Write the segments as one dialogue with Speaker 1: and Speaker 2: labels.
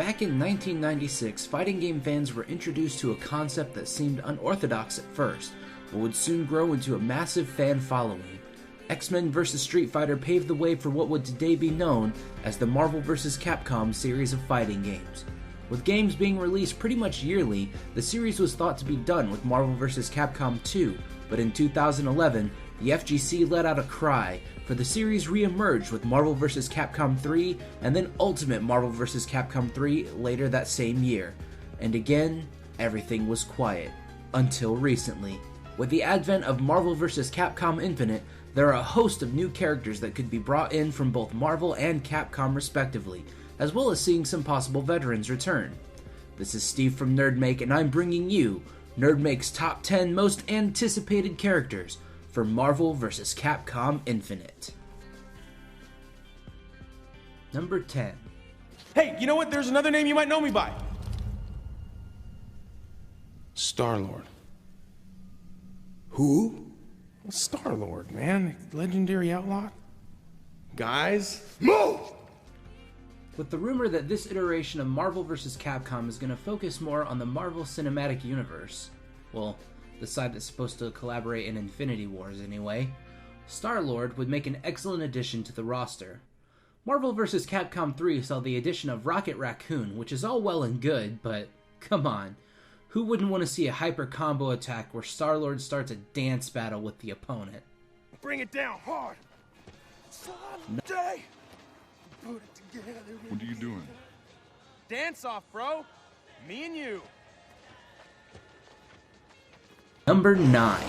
Speaker 1: Back in 1996, fighting game fans were introduced to a concept that seemed unorthodox at first, but would soon grow into a massive fan following. X-Men vs. Street Fighter paved the way for what would today be known as the Marvel vs. Capcom series of fighting games. With games being released pretty much yearly, the series was thought to be done with Marvel vs. Capcom 2, but in 2011, the FGC let out a cry, for the series re-emerged with Marvel vs. Capcom 3 and then Ultimate Marvel vs. Capcom 3 later that same year. And again, everything was quiet. Until recently. With the advent of Marvel vs. Capcom Infinite, there are a host of new characters that could be brought in from both Marvel and Capcom respectively, as well as seeing some possible veterans return. This is Steve from NerdMake, and I'm bringing you NerdMake's top 10 most anticipated characters for Marvel vs. Capcom Infinite. Number 10.
Speaker 2: Hey, you know what? There's another name you might know me by. Star-Lord.
Speaker 3: Who?
Speaker 2: Well, Star-Lord, man. Legendary outlaw. Guys,
Speaker 3: Move!
Speaker 1: With the rumor that this iteration of Marvel vs. Capcom is going to focus more on the Marvel Cinematic Universe, well, the side that's supposed to collaborate in Infinity Wars anyway, Star-Lord would make an excellent addition to the roster. Marvel vs. Capcom 3 saw the addition of Rocket Raccoon, which is all well and good, but come on, who wouldn't want to see a hyper combo attack where Star-Lord starts a dance battle with the opponent?
Speaker 3: Bring it down hard. Someday, put it together.
Speaker 4: What are you doing?
Speaker 2: dance off, bro. Me and you.
Speaker 1: Number 9.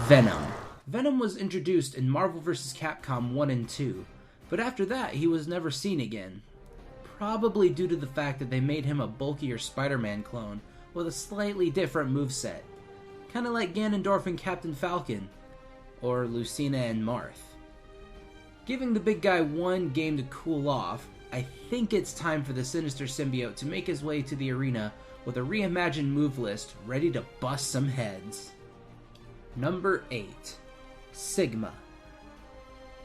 Speaker 1: Venom. Venom was introduced in Marvel vs. Capcom 1 and 2, but after that he was never seen again. Probably due to the fact that they made him a bulkier Spider-Man clone with a slightly different moveset. Kinda like Ganondorf and Captain Falcon, or Lucina and Marth. Giving the big guy one game to cool off, I think it's time for the Sinister Symbiote to make his way to the arena with a reimagined move list ready to bust some heads. Number 8. Sigma.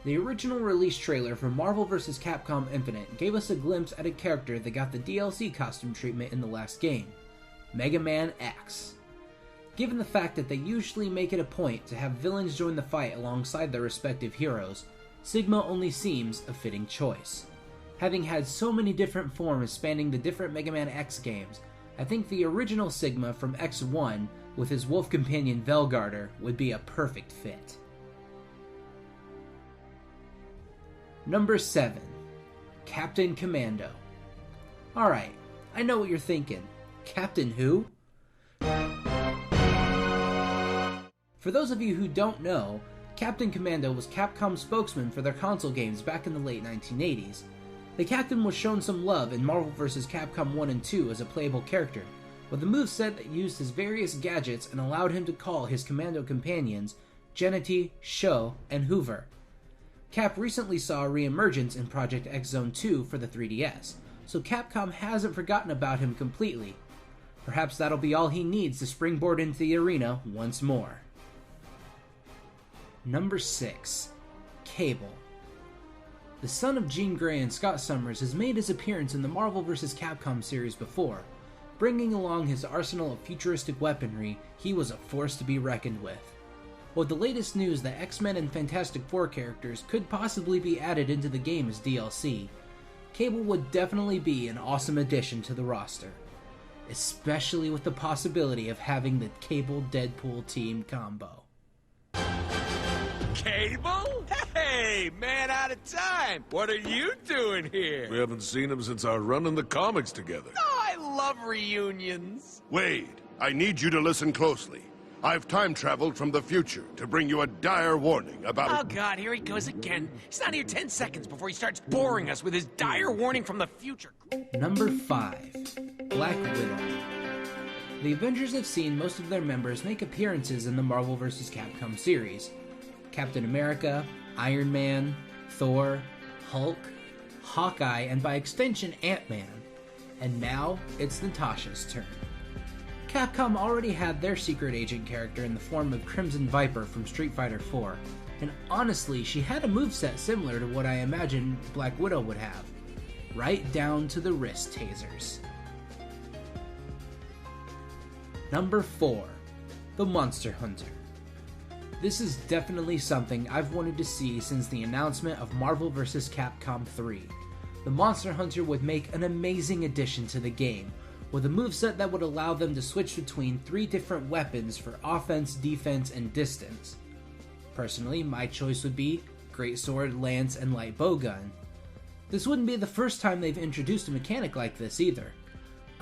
Speaker 1: The original release trailer for Marvel vs. Capcom Infinite gave us a glimpse at a character that got the DLC costume treatment in the last game, Mega Man X. Given the fact that they usually make it a point to have villains join the fight alongside their respective heroes, Sigma only seems a fitting choice. Having had so many different forms spanning the different Mega Man X games, I think the original Sigma from X1 with his wolf companion Velgarder would be a perfect fit. Number 7. Captain Commando. Alright, I know what you're thinking. Captain who? For those of you who don't know, Captain Commando was Capcom's spokesman for their console games back in the late 1980s. The Captain was shown some love in Marvel vs. Capcom 1 and 2 as a playable character, with a moveset that used his various gadgets and allowed him to call his Commando companions Genity, Sho, and Hoover. Cap recently saw a re-emergence in Project X Zone 2 for the 3DS, so Capcom hasn't forgotten about him completely. Perhaps that'll be all he needs to springboard into the arena once more. Number 6. Cable. The son of Jean Grey and Scott Summers has made his appearance in the Marvel vs. Capcom series before. Bringing along his arsenal of futuristic weaponry, he was a force to be reckoned with. With the latest news that X-Men and Fantastic Four characters could possibly be added into the game as DLC, Cable would definitely be an awesome addition to the roster. Especially with the possibility of having the Cable-Deadpool team combo.
Speaker 5: Cable? Hey, man out of time. What are you doing here?
Speaker 4: We haven't seen him since our run in the comics together.
Speaker 5: Oh, I love reunions.
Speaker 3: Wade, I need you to listen closely. I've time-traveled from the future to bring you a dire warning about...
Speaker 5: Oh, God, here he goes again. He's not here 10 seconds before he starts boring us with his dire warning from the future.
Speaker 1: Number 5. Black Widow. The Avengers have seen most of their members make appearances in the Marvel vs. Capcom series. Captain America, Iron Man, Thor, Hulk, Hawkeye, and by extension Ant-Man. And now, it's Natasha's turn. Capcom already had their secret agent character in the form of Crimson Viper from Street Fighter 4, and honestly, she had a moveset similar to what I imagined Black Widow would have. right down to the wrist tasers. Number 4. The Monster Hunter. This is definitely something I've wanted to see since the announcement of Marvel vs. Capcom 3. The Monster Hunter would make an amazing addition to the game, with a moveset that would allow them to switch between 3 different weapons for offense, defense, and distance. Personally, my choice would be Greatsword, Lance, and Light Bowgun. This wouldn't be the first time they've introduced a mechanic like this either.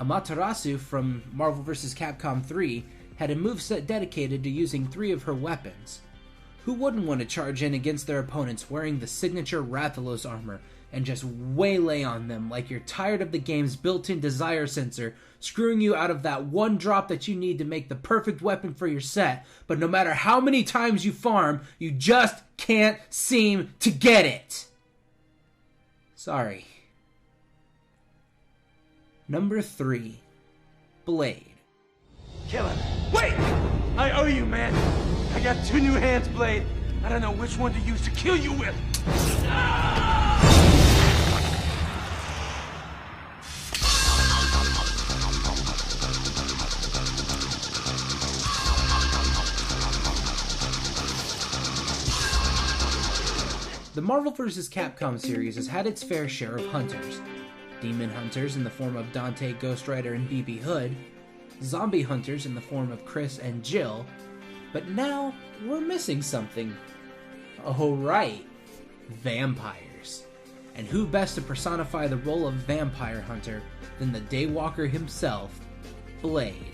Speaker 1: Amaterasu from Marvel vs. Capcom 3 had a moveset dedicated to using 3 of her weapons. Who wouldn't want to charge in against their opponents wearing the signature Rathalos armor and just waylay on them like you're tired of the game's built-in desire sensor screwing you out of that one drop that you need to make the perfect weapon for your set, but no matter how many times you farm, you just can't seem to get it. Sorry. Number 3. Blade.
Speaker 2: Kill him. Wait! I owe you, man. I got 2 new hands, Blade. I don't know which one to use to kill you with.
Speaker 1: The Marvel vs. Capcom series has had its fair share of hunters. Demon hunters in the form of Dante, Ghost Rider, and BB Hood, zombie hunters in the form of Chris and Jill, but now we're missing something. Oh right, vampires. And who best to personify the role of vampire hunter than the Daywalker himself, Blade.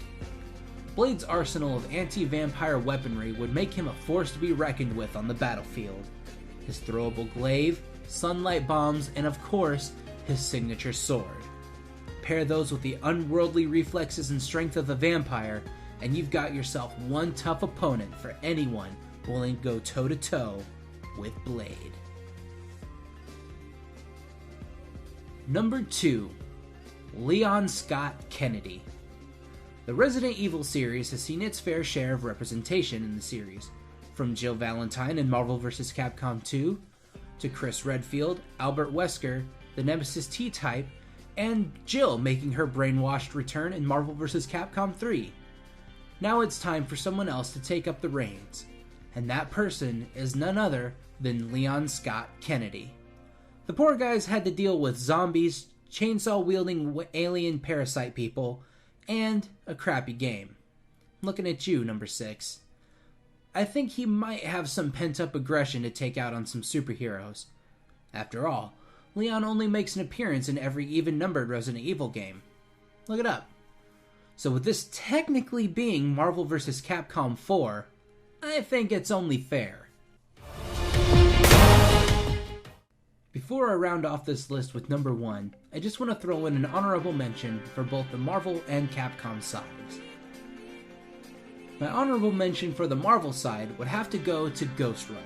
Speaker 1: Blade's arsenal of anti-vampire weaponry would make him a force to be reckoned with on the battlefield. His throwable glaive, sunlight bombs, and of course, his signature sword. Pair those with the unworldly reflexes and strength of a vampire, and you've got yourself one tough opponent for anyone willing to go toe-to-toe with Blade. Number 2. Leon Scott Kennedy. The Resident Evil series has seen its fair share of representation in the series, from Jill Valentine in Marvel vs. Capcom 2, to Chris Redfield, Albert Wesker, the Nemesis T-Type, and Jill making her brainwashed return in Marvel vs. Capcom 3. Now it's time for someone else to take up the reins, and that person is none other than Leon Scott Kennedy. The poor guy's had to deal with zombies, chainsaw-wielding alien parasite people, and a crappy game. Looking at you, number 6. I think he might have some pent-up aggression to take out on some superheroes. After all, Leon only makes an appearance in every even-numbered Resident Evil game. Look it up. So with this technically being Marvel vs. Capcom 4, I think it's only fair. Before I round off this list with number 1, I just want to throw in an honorable mention for both the Marvel and Capcom sides. My honorable mention for the Marvel side would have to go to Ghost Rider.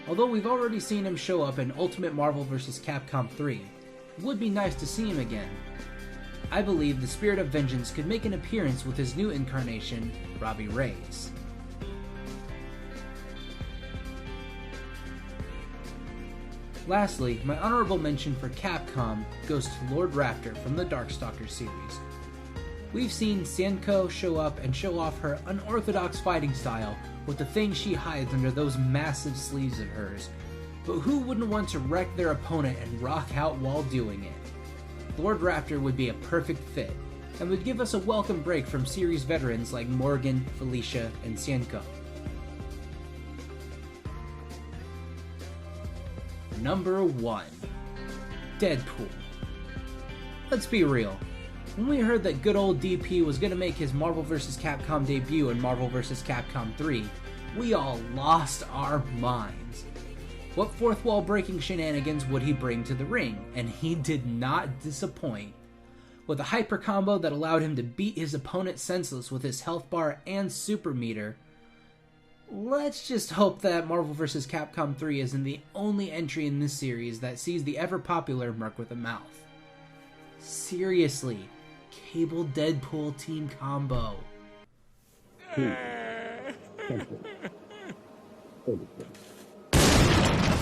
Speaker 1: Although we've already seen him show up in Ultimate Marvel vs. Capcom 3, it would be nice to see him again. I believe the Spirit of Vengeance could make an appearance with his new incarnation, Robbie Reyes. Lastly, my honorable mention for Capcom goes to Lord Raptor from the Darkstalker series. We've seen Senko show up and show off her unorthodox fighting style with the things she hides under those massive sleeves of hers, but who wouldn't want to wreck their opponent and rock out while doing it? Lord Raptor would be a perfect fit, and would give us a welcome break from series veterans like Morgan, Felicia, and Senko. Number 1. Deadpool. Let's be real. When we heard that good old DP was going to make his Marvel vs. Capcom debut in Marvel vs. Capcom 3, we all lost our minds. What fourth wall breaking shenanigans would he bring to the ring? And he did not disappoint. With a hyper combo that allowed him to beat his opponent senseless with his health bar and super meter, let's just hope that Marvel vs. Capcom 3 isn't the only entry in this series that sees the ever-popular Merc with a Mouth. Seriously, Cable Deadpool team combo.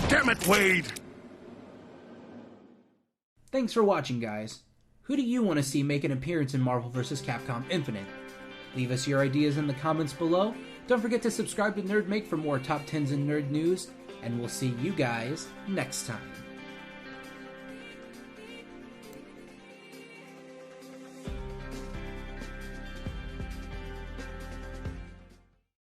Speaker 3: Damn it, Wade!
Speaker 1: Thanks for watching, guys. Who do you want to see make an appearance in Marvel vs. Capcom Infinite? Leave us your ideas in the comments below. Don't forget to subscribe to NerdMake for more top 10s and nerd news, and we'll see you guys next time.